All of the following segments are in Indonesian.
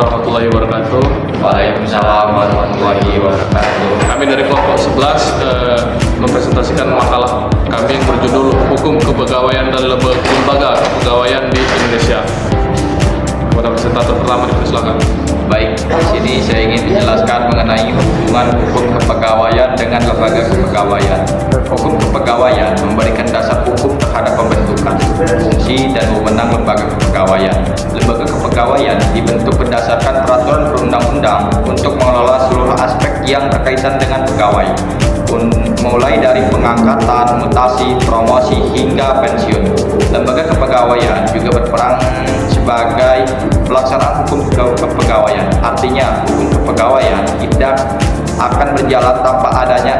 warahmatullahi wabarakatuh. Waalaikumsalam warahmatullahi wabarakatuh. Kami dari kelompok 11 mempresentasikan makalah kami yang berjudul Hukum Kepegawaian dan Lembaga Kepegawaian di Indonesia. Kepada presentator pertama dipersilakan. Baik, di sini saya ingin menjelaskan mengenai hubungan hukum kepegawaian dengan lembaga kepegawaian. Hukum kepegawaian memberikan dasar hukum terhadap pembentukan, fungsi, dan wewenang lembaga kepegawaian. Lembaga kepegawaian dibentuk berdasarkan peraturan perundang-undang untuk mengelola seluruh aspek yang berkaitan dengan pegawai, mulai dari pengangkatan, mutasi, promosi, hingga pensiun. Lembaga kepegawaian juga berperan sebagai pelaksanaan hukum kepegawaian. Artinya, hukum kepegawaian tidak akan berjalan tanpa adanya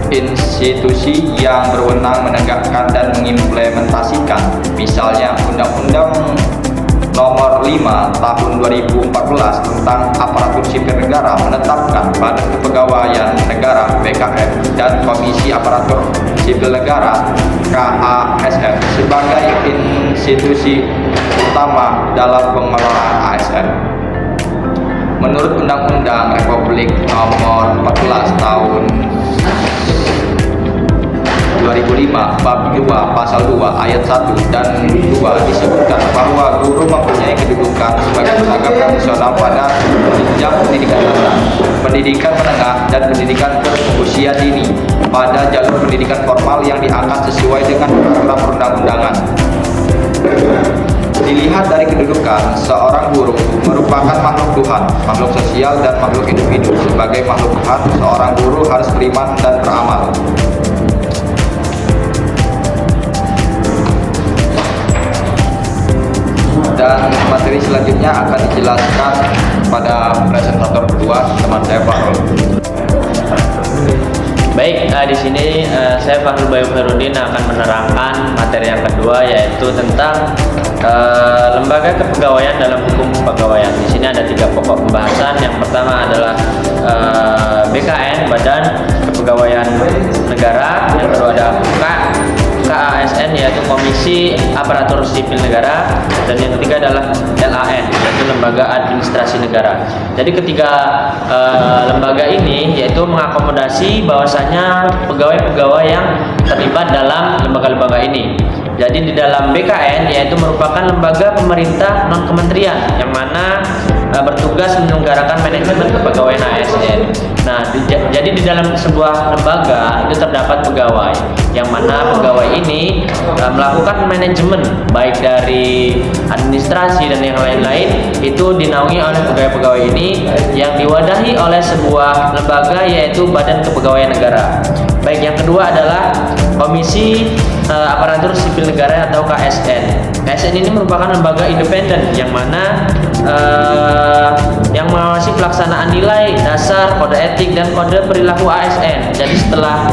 institusi yang berwenang menegakkan dan mengimplementasikan. Misalnya, Undang-Undang Nomor 5 Tahun 2014 tentang Aparatur Sipil Negara menetapkan Badan Kepegawaian Negara (BKN) dan Komisi Aparatur Sipil Negara (KASN) sebagai institusi utama dalam pengelolaan ASN. Menurut Undang-Undang Republik Nomor 14 Tahun 2005 Bab 2 Pasal 2 Ayat 1 dan 2 disebutkan bahwa guru mempunyai kedudukan sebagai tenaga profesional pada jenjang pendidikan dasar, pendidikan menengah, dan pendidikan berusia dini pada jalur pendidikan formal yang diangkat sesuai dengan peraturan perundang-undangan. Dilihat dari kedudukan, seorang guru merupakan makhluk Tuhan, makhluk sosial, dan makhluk individu. Sebagai makhluk Tuhan, seorang guru harus beriman dan beramal. Dan materi selanjutnya akan dijelaskan pada presentator kedua, teman saya Fahrul. Baik, di sini saya Fahrul Bayu Herudin akan menerangkan materi yang kedua, yaitu tentang lembaga kepegawaian dalam hukum kepegawaian. Di sini ada 3 pokok pembahasan. Yang pertama adalah BKN, Badan Kepegawaian Negara. Yang kedua ada KASN, yaitu Komisi Aparatur Sipil Negara, dan yang ketiga adalah LAN, yaitu Lembaga Administrasi Negara. Jadi ketiga lembaga ini yaitu mengakomodasi bahwasanya pegawai-pegawai yang terlibat dalam lembaga-lembaga ini. Jadi di dalam BKN yaitu merupakan lembaga pemerintah non kementerian yang mana bertugas menyelenggarakan manajemen kepegawaian ASN. Nah, jadi di dalam sebuah lembaga itu terdapat pegawai yang mana pegawai ini melakukan manajemen baik dari administrasi dan yang lain-lain, itu dinaungi oleh pegawai-pegawai ini yang diwadahi oleh sebuah lembaga yaitu Badan Kepegawaian Negara. Baik, yang kedua adalah Komisi Aparatur Sipil Negara atau KSN. KSN ini merupakan lembaga independen yang mana yang mengawasi pelaksanaan nilai dasar, kode etik, dan kode perilaku ASN. Jadi setelah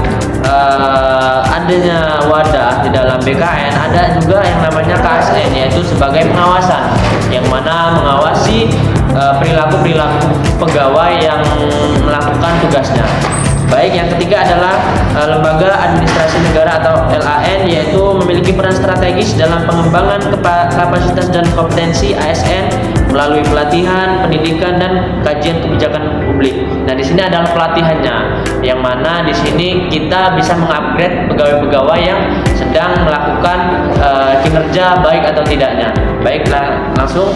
adanya wadah di dalam BKN, ada juga yang namanya KSN, yaitu sebagai pengawasan yang mana mengawasi perilaku-perilaku pegawai yang melakukan tugasnya. Baik, yang ketiga adalah Lembaga Administrasi Negara atau LAN, yaitu memiliki peran strategis dalam pengembangan kapasitas dan kompetensi ASN melalui pelatihan, pendidikan, dan kajian kebijakan publik. Nah, di sini adalah pelatihannya, yang mana di sini kita bisa mengupgrade pegawai-pegawai yang sedang melakukan kinerja baik atau tidaknya. Baiklah, langsung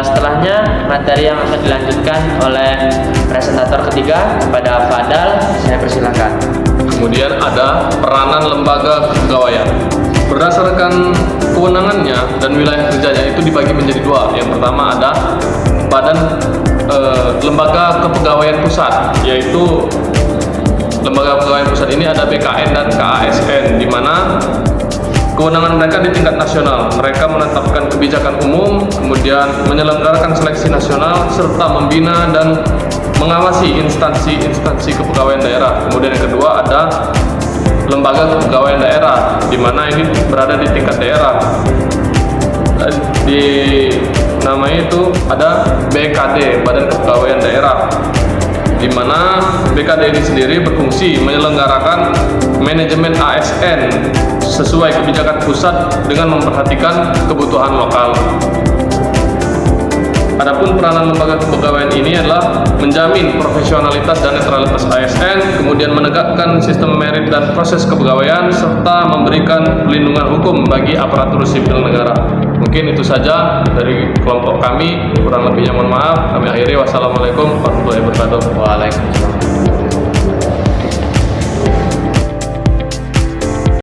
setelahnya materi yang akan dilanjutkan oleh presentator ketiga kepada Fadal, saya persilakan. Kemudian ada peranan lembaga kepegawaian. Berdasarkan kewenangannya dan wilayah kerjanya itu dibagi menjadi 2. Yang pertama ada Badan Lembaga Kepegawaian Pusat, yaitu lembaga kepegawaian pusat ini ada BKN dan KASN, di mana kewenangan mereka di tingkat nasional. Mereka menetapkan kebijakan umum, kemudian menyelenggarakan seleksi nasional, serta membina dan mengawasi instansi-instansi kepegawaian daerah. Kemudian yang kedua ada Lembaga Kepegawaian Daerah, di mana ini berada di tingkat daerah. Di namanya itu ada BKD, Badan Kepegawaian Daerah, di mana BKD ini sendiri berfungsi menyelenggarakan manajemen ASN sesuai kebijakan pusat dengan memperhatikan kebutuhan lokal. Adapun peranan lembaga kepegawaian ini adalah menjamin profesionalitas dan netralitas ASN, kemudian menegakkan sistem merit dan proses kepegawaian, serta memberikan perlindungan hukum bagi aparatur sipil negara. Mungkin itu saja dari kelompok kami, kurang lebihnya mohon maaf. Kami akhiri, wassalamualaikum warahmatullahi wabarakatuh. Waalaikumsalam.